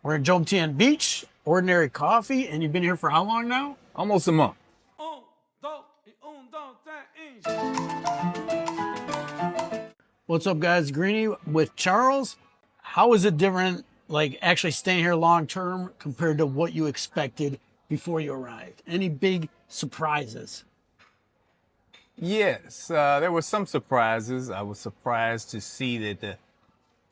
We're at Jomtien Beach, Ordinary Coffee, and you've been here for how long now? Almost a month. What's up, guys? Greeny with Charles. How is it different, like actually staying here long term compared to what you expected before you arrived? Any big surprises? Yes, there were some surprises. I was surprised to see that the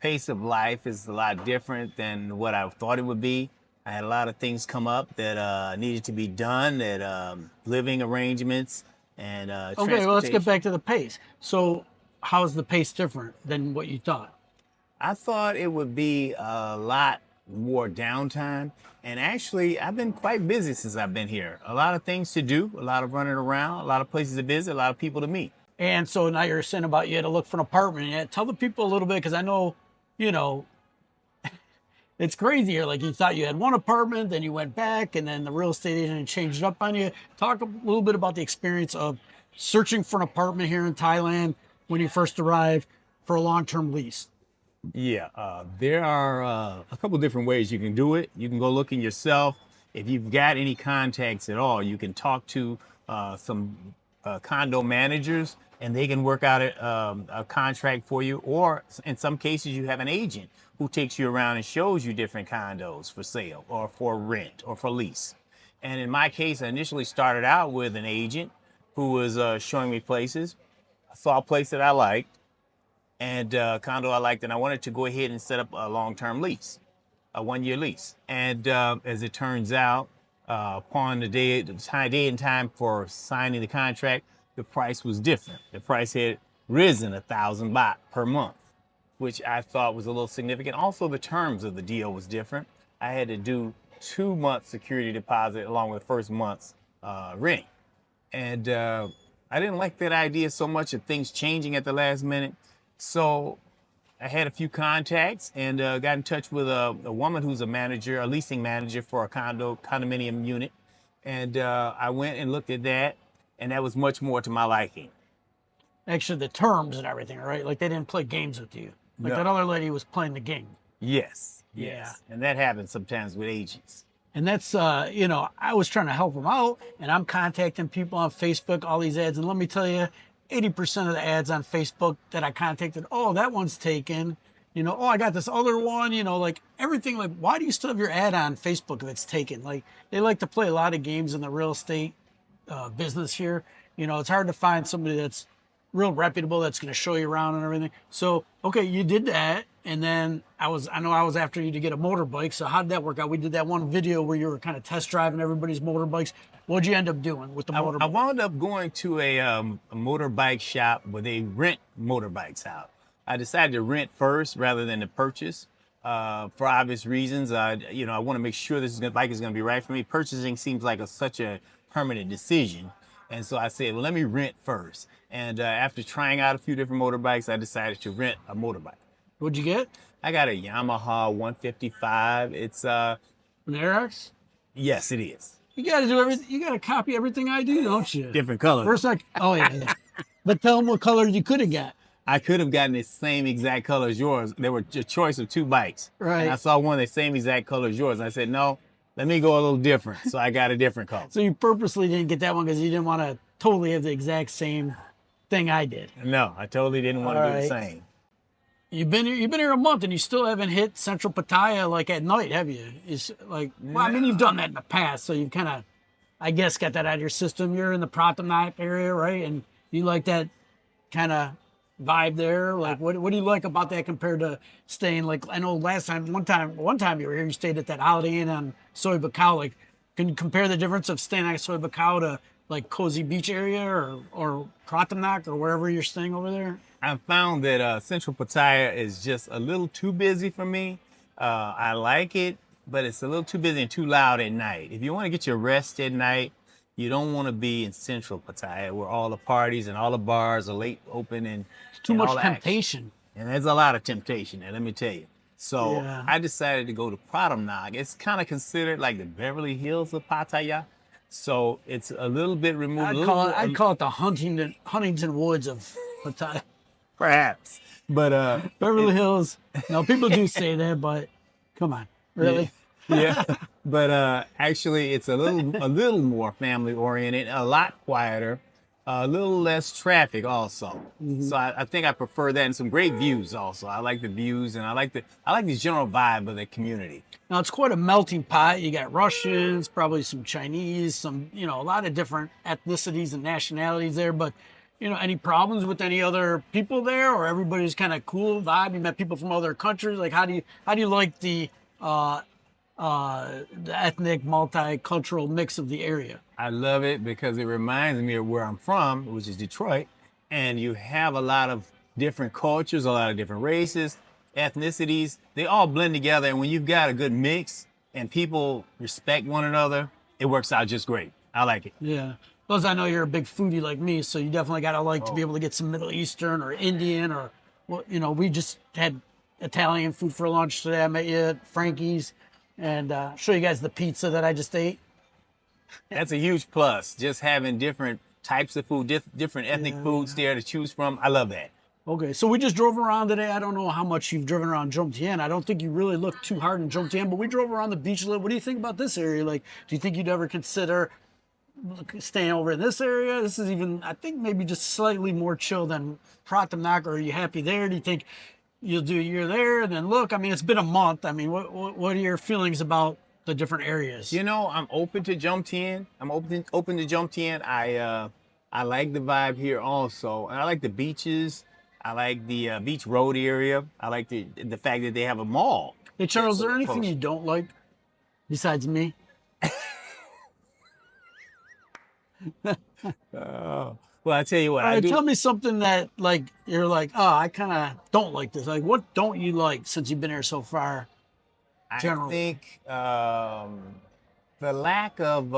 pace of life is a lot different than what I thought it would be. I had a lot of things come up that needed to be done, that living arrangements and Okay, well, let's get transportation. back to the pace. So, how's the pace different than what you thought? I thought it would be a lot more downtime. And actually, I've been quite busy since I've been here. A lot of things to do, a lot of running around, a lot of places to visit, a lot of people to meet. And so now you're saying about you had to look for an apartment. Yeah, tell the people a little bit, because I know, you know, it's crazy here. Like, you thought you had one apartment, then you went back, and then the real estate agent changed it up on you. Talk a little bit about the experience of searching for an apartment here in Thailand when you first arrived for a long-term lease. Yeah, there are a couple different ways you can do it. You can go looking yourself. If you've got any contacts at all, you can talk to some condo managers, and they can work out a contract for you. Or in some cases, you have an agent who takes you around and shows you different condos for sale or for rent or for lease. And in my case, I initially started out with an agent who was showing me places. I saw a place that I liked, and a condo I liked, and I wanted to go ahead and set up a long-term lease, a one-year lease. And as it turns out, upon the day and time for signing the contract, the price was different. The price had risen 1,000 baht per month, which I thought was a little significant. Also, the terms of the deal was different. I had to do 2 months security deposit along with the first month's rent. And I didn't like that idea so much of things changing at the last minute. So I had a few contacts and got in touch with a woman who's a manager, a leasing manager for a condominium unit. And I went and looked at that, and that was much more to my liking. Actually, the terms and everything, right? Like, they didn't play games with you. Like, No. that other lady was playing the game. Yes, Yeah. yes. And that happens sometimes with agents. And that's, you know, I was trying to help them out, and I'm contacting people on Facebook, all these ads. And let me tell you, 80% of the ads on Facebook that I contacted, oh, that one's taken. You know, oh, I got this other one, you know, like everything. Like, why do you still have your ad on Facebook if it's taken? Like, they like to play a lot of games in the real estate business here. You know, it's hard to find somebody that's real reputable that's going to show you around and everything. So, okay, you did that. And then I know I was after you to get a motorbike. So how did that work out? We did that one video where you were kind of test driving everybody's motorbikes. What'd you end up doing with the motorbike? I wound up going to a motorbike shop where they rent motorbikes out. I decided to rent first rather than to purchase for obvious reasons. I want to make sure this bike is going to be right for me. Purchasing seems like such a permanent decision. And so I said, well, let me rent first. And after trying out a few different motorbikes, I decided to rent a motorbike. What'd you get? I got a Yamaha 155. It's An Airx? yes, it is. You got to do everything. You got to copy everything I do, don't you? Different colors. First, oh yeah. But tell them what color you could have got. I could have gotten the same exact color as yours. There were a choice of two bikes. Right. And I saw one the same exact color as yours. And I said, no, let me go a little different. So I got a different color. So you purposely didn't get that one because you didn't want to totally have the exact same thing I did. No, I totally didn't want to do the same. You've been here a month and you still haven't hit Central Pattaya like at night, have you? It's like, well, I mean, you've done that in the past, so you've kind of, I guess, got that out of your system. You're in the Pratamnak area, right? And you like that kind of vibe there. Like, what do you like about that compared to staying, like, I know one time you were here, you stayed at that Holiday Inn on Soy Buakhao. Like, can you compare the difference of staying at Soy Buakhao to like Cozy Beach area or Pratamnak or wherever you're staying over there? I found that Central Pattaya is just a little too busy for me. I like it, but it's a little too busy and too loud at night. If you want to get your rest at night, you don't want to be in Central Pattaya where all the parties and all the bars are late open and It's too and much all the temptation. action. And there's a lot of temptation there, let me tell you. So Yeah. I decided to go to Pratamnak. It's kind of considered like the Beverly Hills of Pattaya. So it's a little bit removed. I'd call it the Huntington Woods of Pattaya. Perhaps. But Beverly Hills. No, people do say that, but come on, really? Yeah, but actually, it's a little more family oriented, a lot quieter, a little less traffic also. So I think I prefer that, and some great views also. I like the views, and I like the general vibe of the community. Now it's quite a melting pot. You got Russians, probably some Chinese, some, a lot of different ethnicities and nationalities there. But, any problems with any other people there, or everybody's kind of cool vibe? You met people from other countries. Like, how do you like uh, the ethnic, multicultural mix of the area? I love it because it reminds me of where I'm from, which is Detroit, and you have a lot of different cultures, a lot of different races, ethnicities. They all blend together, and when you've got a good mix and people respect one another, it works out just great. I like it. Yeah. Plus, I know you're a big foodie like me, so you definitely got to like to be Oh, able to get some Middle Eastern or Indian or, well, we just had Italian food for lunch today. I met you at Frankie's and show you guys the pizza that I just ate. that's a huge plus. Just having different types of food, different ethnic foods there to choose from. I love that. Okay, so we just drove around today. I don't know how much you've driven around Jomtien. I don't think you really looked too hard in Jomtien, but we drove around the beach a little. What do you think about this area? Like, do you think you'd ever consider staying over in this area? This is even, I think, maybe just slightly more chill than Pratamnak. Are you happy there? Do you think you'll do a year there and then look? I mean, it's been a month. I mean, what are your feelings about the different areas? I'm open to jump in. I'm open to jump in. I like the vibe here also, and I like the beaches. I like the beach road area. I like the fact that they have a mall. Hey, Charles, is there anything Close. you don't like besides me? Well, I tell you what, All I right, do. tell me something that like you're like, oh, I kind of don't like this. Like, what don't you like since you've been here so far? I Generally, think the lack of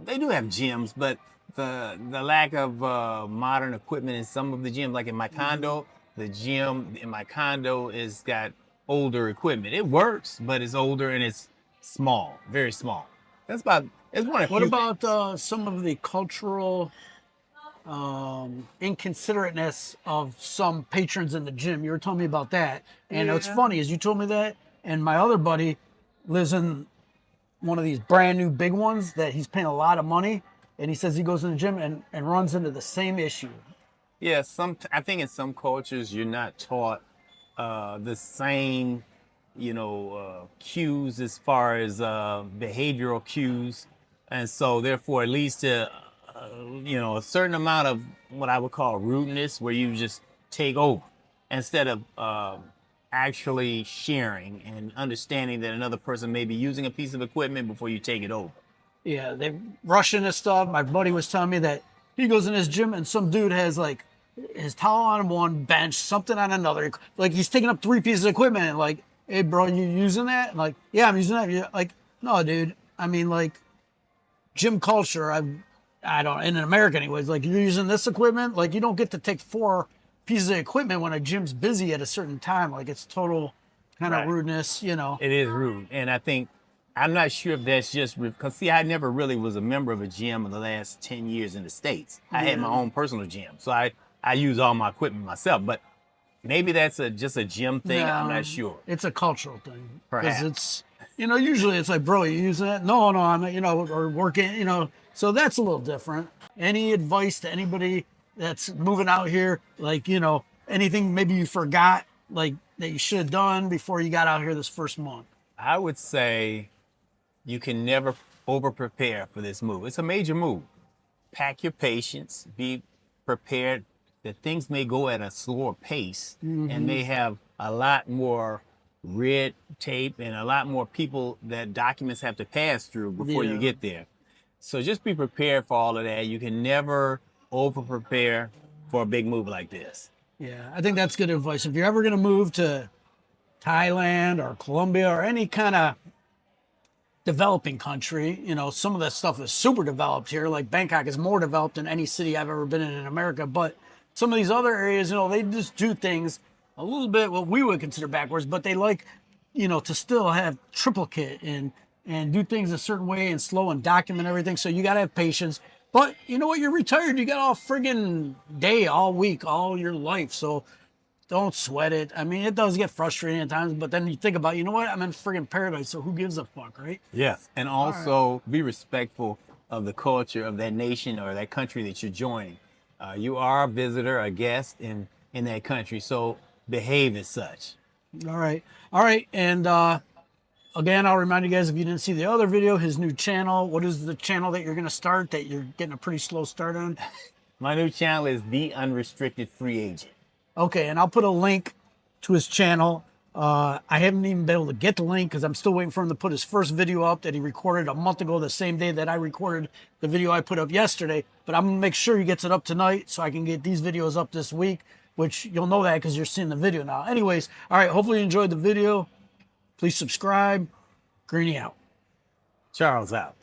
they do have gyms, but the lack of modern equipment in some of the gyms, like in my condo, the gym in my condo is got older equipment. It works, but it's older and it's small, very small. It's one of the what few about things. some of the cultural inconsiderateness of some patrons in the gym? You were telling me about that, and what's Yeah. funny is you told me that, and my other buddy lives in one of these brand new big ones that he's paying a lot of money, and he says he goes in the gym and runs into the same issue. Yeah, I think in some cultures you're not taught the same, cues as far as behavioral cues, and so therefore it leads to, a certain amount of what I would call rudeness, where you just take over instead of actually sharing and understanding that another person may be using a piece of equipment before you take it over. Yeah, they rush into stuff. My buddy was telling me that he goes in his gym and some dude has like his towel on one bench, something on another. Like he's taking up three pieces of equipment and like, hey bro, you using that? And like, yeah, I'm using that. Yeah, like, no, dude. I mean, like gym culture. I don't in America anyways. Like you're using this equipment. Like you don't get to take four pieces of equipment when a gym's busy at a certain time. Like it's total kind of Right. rudeness. It is rude, and I'm not sure if that's just because see, I never really was a member of a gym in the last 10 years in the States. I had my Yeah. own personal gym, so I use all my equipment myself. But maybe that's just a gym thing. I'm No, not sure. it's a cultural thing because Perhaps. usually it's like, bro, you using that? No, no, I'm, or working. So that's a little different. Any advice to anybody that's moving out here, like, anything maybe you forgot, like that you should have done before you got out here this first month? I would say you can never over prepare for this move. It's a major move. Pack your patience. Be prepared that things may go at a slower pace and may have a lot more red tape and a lot more people that documents have to pass through before you Yeah. get there. So just be prepared for all of that. You can never over prepare for a big move like this. Yeah, I think that's good advice. If you're ever going to move to Thailand or Colombia or any kind of developing country, some of that stuff is super developed here. Like Bangkok is more developed than any city I've ever been in America. But some of these other areas, they just do things a little bit what we would consider backwards, but they like, to still have triplicate and do things a certain way and slow and document everything. So you got to have patience. But you know what? You're retired. You got all friggin' day, all week, all your life. So Don't sweat it. I mean, it does get frustrating at times, but then you think about, you know what? I'm in friggin' paradise, so who gives a fuck, right? Yes. And also be respectful of the culture of that nation or that country that you're joining. You are a visitor, a guest in that country, so behave as such. All right. All right. And again, I'll remind you guys, if you didn't see the other video, his new channel. What is the channel that you're going to start that you're getting a pretty slow start on? My new channel is The Unrestricted Free Agent. Okay, and I'll put a link to his channel. I haven't even been able to get the link because I'm still waiting for him to put his first video up that he recorded a month ago, the same day that I recorded the video I put up yesterday. But I'm gonna make sure he gets it up tonight so I can get these videos up this week, which you'll know that because you're seeing the video now. Anyways, all right, hopefully you enjoyed the video. Please subscribe. Greeny out. Charles out.